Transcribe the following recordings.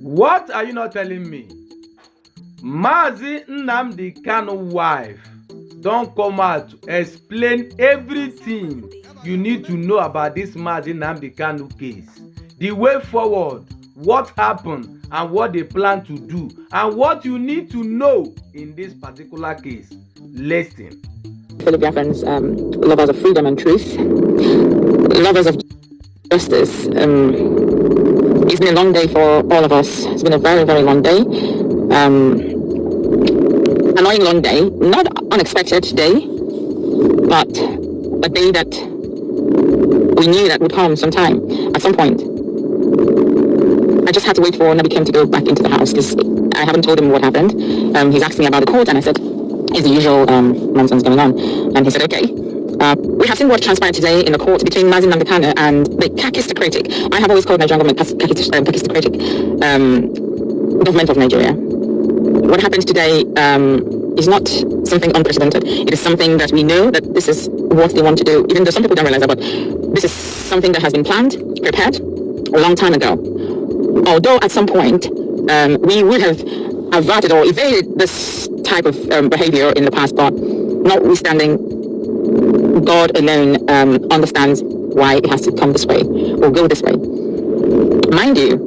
What are you not telling me? Mazi Nnamdi Kanu wife don come out to explain everything you need to know about this Mazi Nnamdi Kanu case, the way forward, what happened and what they plan to do, and what you need to know in this particular case. Listen. Fellow Biafrans, lovers of freedom and truth, lovers of justice. It's been a long day for all of us. It's been a very, very long day. Annoying long day, not unexpected day, but a day that we knew that would come sometime, at some point. I just had to wait for Nabi Kim to go back into the house because I haven't told him what happened. He's asking me about the court, and I said, is the usual nonsense going on? And he said, okay. We have seen what transpired today in the court between Mazi Nnamdi and the kakistocratic, I have always called Nigerian government kakistocratic government of Nigeria. What happened today is not something unprecedented. It is something that we know that this is what they want to do, even though some people don't realize that, but this is something that has been planned, prepared a long time ago. Although at some point we would have averted or evaded this type of behavior in the past, but notwithstanding, God alone understands why it has to come this way or go this way. Mind you,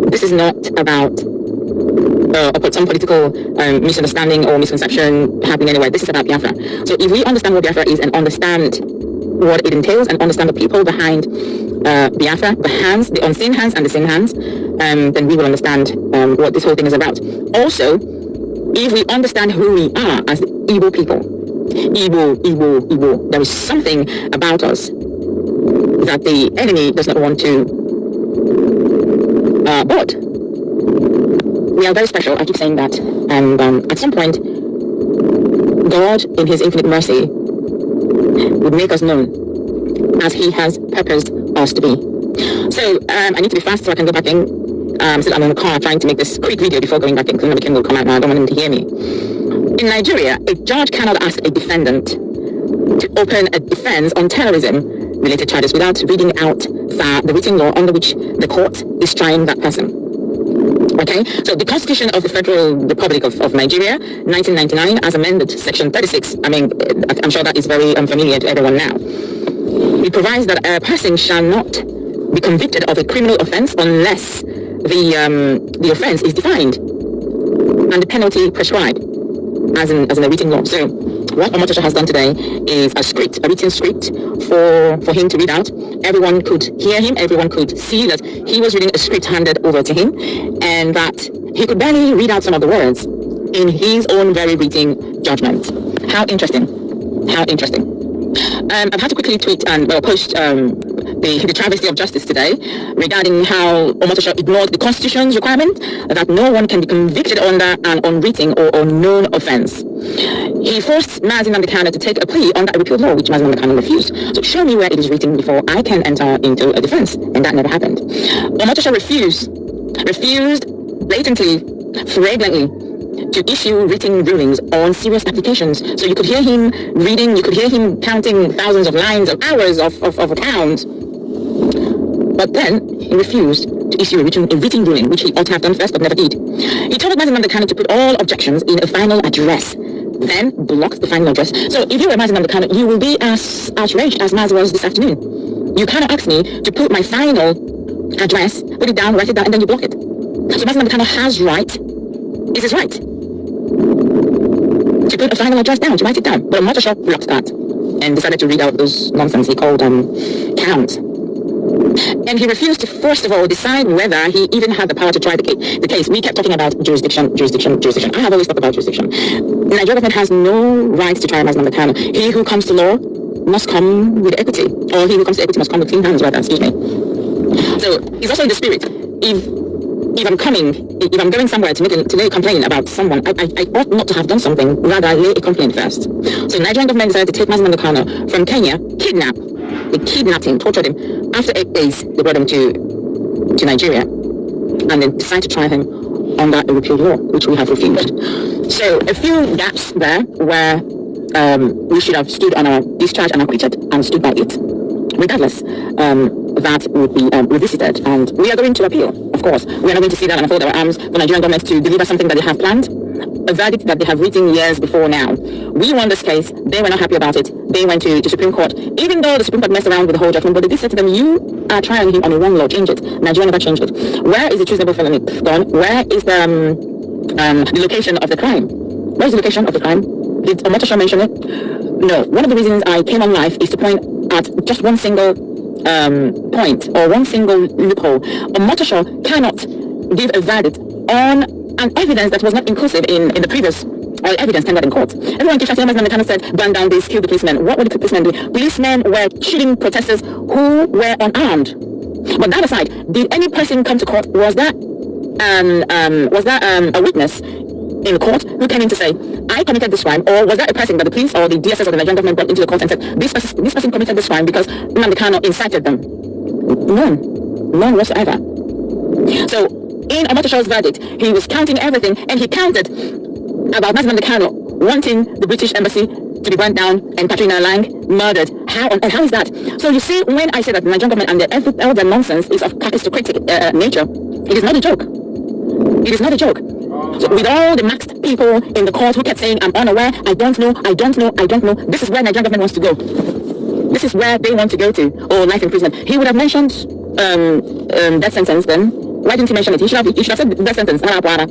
this is not about some political misunderstanding or misconception happening anywhere. This is about Biafra. So if we understand what Biafra is and understand what it entails and understand the people behind Biafra, the hands, the unseen hands and the seen hands, then we will understand what this whole thing is about. Also, if we understand who we are as the Igbo people, Igbo, there is something about us that the enemy does not want to board. We are very special, I keep saying that, and at some point, God, in His infinite mercy, would make us known as He has purposed us to be. So, I need to be fast so I can go back in. So I'm in the car trying to make this quick video before going back in, because Nabi Kim will come out now. I don't want him to hear me. In Nigeria, a judge cannot ask a defendant to open a defense on terrorism-related charges without reading out the written law under which the court is trying that person. Okay, so the Constitution of the Federal Republic of Nigeria, 1999, as amended, Section 36, I mean, I'm sure that is very familiar to everyone now. It provides that a person shall not be convicted of a criminal offense unless the offense is defined and the penalty prescribed as in a written law. So what Omotosho has done today is a written script for him to read out. Everyone could hear him, everyone could see that he was reading a script handed over to him, and that he could barely read out some of the words in his own very written judgment. How interesting. How interesting. I've had to quickly tweet and post the travesty of justice today regarding how Omotosho ignored the Constitution's requirement that no one can be convicted under an unwritten or unknown offense. He forced Mazi Nnamdi to take a plea under a repealed law, which Mazi Nnamdi refused. So show me where it is written before I can enter into a defense, and that never happened. Omotosho refused blatantly, flagrantly, to issue written rulings on serious applications. So you could hear him reading, you could hear him counting thousands of lines, of hours of accounts. But then he refused to issue a written ruling, which he ought to have done first, but never did. He told Mazi Nnamdi to put all objections in a final address, then blocked the final address. So if you were Mazi Nnamdi, you will be as outraged as Mazi was this afternoon. You cannot ask me to put my final address, put it down, write it down, and then you block it. So Mazi Nnamdi has right. This is right to put a final address down, to write it down. But Omotosho blocked that and decided to read out those nonsense he called count. And he refused to, first of all, decide whether he even had the power to try the case. We kept talking about jurisdiction. I have always talked about jurisdiction. The Nigerian government has no rights to try Mazi Nnamdi. He who comes to law must come with equity, or he who comes to equity must come with clean hands, rather, excuse me. So it's also in the spirit. If I'm going somewhere to lay a complaint about someone, I ought not to have done something, rather lay a complaint first. So the Nigerian government decided to take Mazi Nnamdi from Kenya, they kidnapped him, tortured him. After 8 days, they brought him to Nigeria, and then decided to try him under a repealed law, which we have refused. So a few gaps there where we should have stood on our discharge and acquitted and stood by it. Regardless, that would be revisited, and we are going to appeal, of course, we are not going to see that and fold our arms for Nigerian government to deliver something that they have planned. A verdict that they have written years before now. We won this case. They were not happy about it. They went to Supreme Court. Even though the Supreme Court messed around with the whole judgment, but they did say to them, you are trying him on a wrong law. Change it. Nigeria never changed it. Where is the treasonable felony gone? Where is the location of the crime? Where is the location of the crime? Did Omotosho mention it? No. One of the reasons I came on live is to point at just one single point or one single loophole. Omotosho cannot give a verdict on an evidence that was not inclusive in the previous evidence tendered in court. Everyone keeps saying, Mazi Nnamdi said, burn down this, kill the policemen. What would the policemen do? Policemen were shooting protesters who were unarmed. But that aside, did any person come to court? Was that a witness in court who came in to say, I committed this crime? Or was that a person that the police or the DSS or the Nigerian government brought into the court and said, this person committed this crime because Nnamdi Kanu incited them? None whatsoever. So, in Omotosho's verdict, he was counting everything, and he counted about Mazi Nnamdi Kanu wanting the British embassy to be burnt down and Katrina Lang murdered. How is that? So you see, when I say that the Nigerian government and all their nonsense is of aristocratic nature, it is not a joke. It is not a joke. So with all the maxed people in the court who kept saying, I'm unaware, I don't know, this is where Nigerian government wants to go. This is where they want to go to. Or life imprisonment. He would have mentioned death sentence then. Why didn't he mention it? He should have said death sentence. The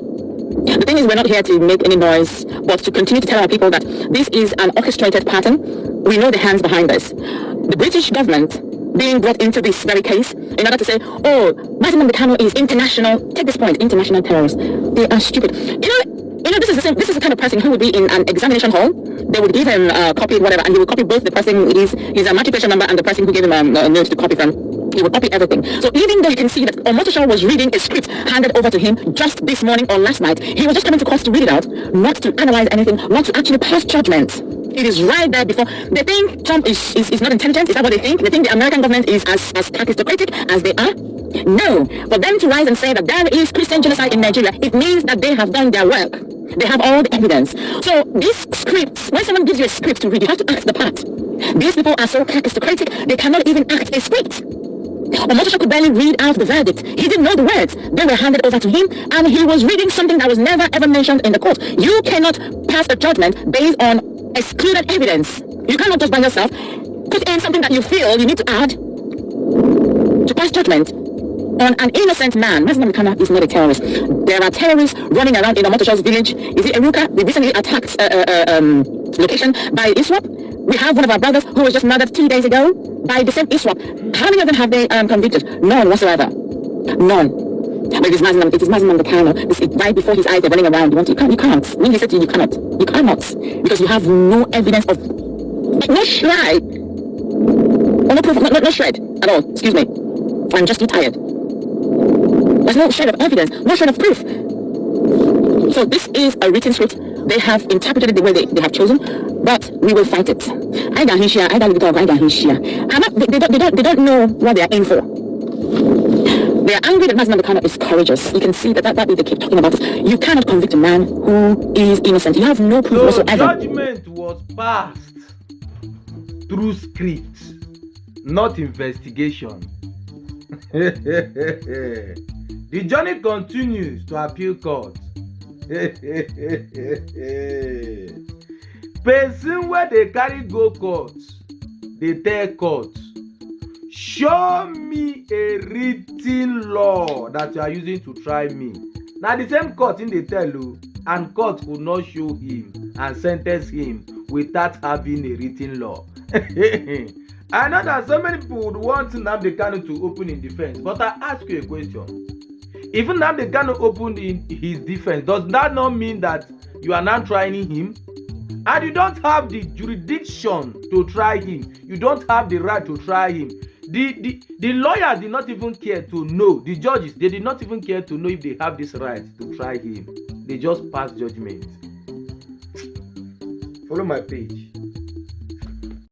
thing is, we're not here to make any noise, but to continue to tell our people that this is an orchestrated pattern. We know the hands behind this. The British government being brought into this very case in order to say, oh, Mazi Nnamdi Kanu is international, take this point, international terrorist. They are stupid. You know, this is the kind of person who would be in an examination hall. They would give him a copy, whatever, and he would copy both the person, his matriculation number and the person who gave him a note to copy from. He would copy everything. So even though you can see that Omotosho was reading a script handed over to him just this morning or last night, he was just coming to court to read it out, not to analyze anything, not to actually pass judgment. It is right there before. They think Trump is not intelligent. Is that what they think? They think the American government is as aristocratic as they are? No. For them to rise and say that there is Christian genocide in Nigeria, it means that they have done their work. They have all the evidence. So these scripts, when someone gives you a script to read, you have to act the part. These people are so aristocratic, they cannot even act a script. Omotosho could barely read out the verdict. He didn't know the words. They were handed over to him, and he was reading something that was never ever mentioned in the court. You cannot pass a judgment based on excluded evidence. You cannot just by yourself put in something that you feel you need to add to pass judgment on an innocent man. Mazi Nnamdi Kanu is not a terrorist. There are terrorists running around in Omotosho's village. Is it Eruka? They recently attacked location by ISWAP. We have one of our brothers who was just murdered 2 days ago by the same ISWAP. How many of them have they convicted? None whatsoever. None. But it is Mazi Nnamdi Kanu. It's right before his eyes. They're running around. You can't. When he said to you, you cannot. You cannot. Because you have no evidence of, no shred. Or no proof, no shred at all. Excuse me. I'm just too tired. There's no shred of evidence, no shred of proof. So this is a written script. They have interpreted it the way they have chosen, but we will fight it. I don't They don't know what they are in for. They are angry that Mazi Nnamdi Kanu is courageous. You can see that they keep talking about this. You cannot convict a man who is innocent. You have no proof whatsoever. Judgment was passed through script, not investigation. The journey continues to appeal court. Person where they carry go court, they tell court, show me a written law that you are using to try me. Now the same court in the tell you, and court could not show him and sentence him without having a written law. I know that so many people would want Nnamdi Kanu to open in defense, but I ask you a question. If Nnamdi Kanu opened in his defense, does that not mean that you are not trying him? And you don't have the jurisdiction to try him. You don't have the right to try him. The lawyers did not even care to know. The judges, they did not even care to know if they have this right to try him. They just pass judgment. Follow my page.